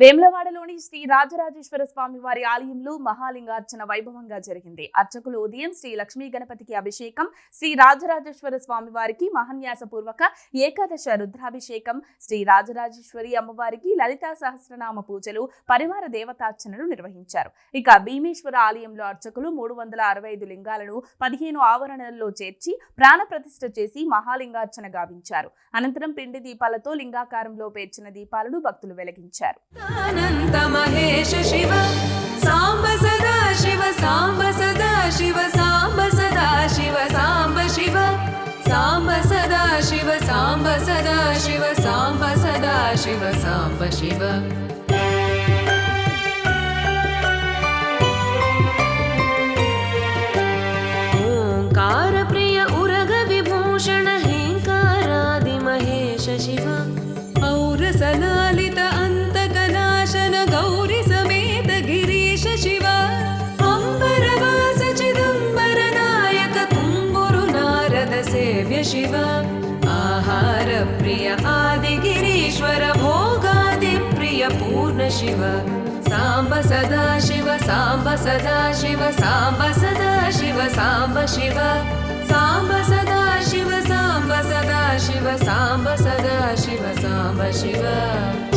వేములవాడలోని శ్రీ రాజరాజేశ్వర స్వామి వారి ఆలయంలో మహాలింగార్చన వైభవంగా జరిగింది. అర్చకులు ఉదయం శ్రీ లక్ష్మీ గణపతికి అభిషేకం, శ్రీ రాజరాజేశ్వర స్వామి వారికి మహాన్యాసపూర్వక ఏకాదశ రుద్రాభిషేకం, శ్రీ రాజరాజేశ్వరి అమ్మవారికి లలితా సహస్రనామ పూజలు, పరివార దేవతార్చనలు నిర్వహించారు. ఇక భీమేశ్వర ఆలయంలో అర్చకులు 365 లింగాలను 15 ఆవరణల్లో చేర్చి ప్రాణ ప్రతిష్ఠ చేసి మహాలింగార్చన గావించారు. అనంతరం పిండి దీపాలతో లింగాకారంలో పేర్చిన దీపాలను భక్తులు వెలిగించారు. अनंत महेश शिव सांब सदा शिव सांब सदा शिव सांब सदा शिव सांब शिव सांब सदा शिव सांब सदा शिव सांब सदा शिव सांब शिव ओंकार प्रिय उरग विभूषण हेंकारादि महेश शिव और सलालित गौरी समेत गिरीश शिव अंबरवास चिदंबर नायक तुम्बुरु नारद सेव्य शिव आहार प्रिय आदि गिरीश्वर भोगादि प्रिय पूर्ण शिव सांब सदा शिव सांब सदा शिव सांब सदा शिव सांब शिव सांब सदा शिव सांब सदा शिव सांब सदा शिव सांब शिव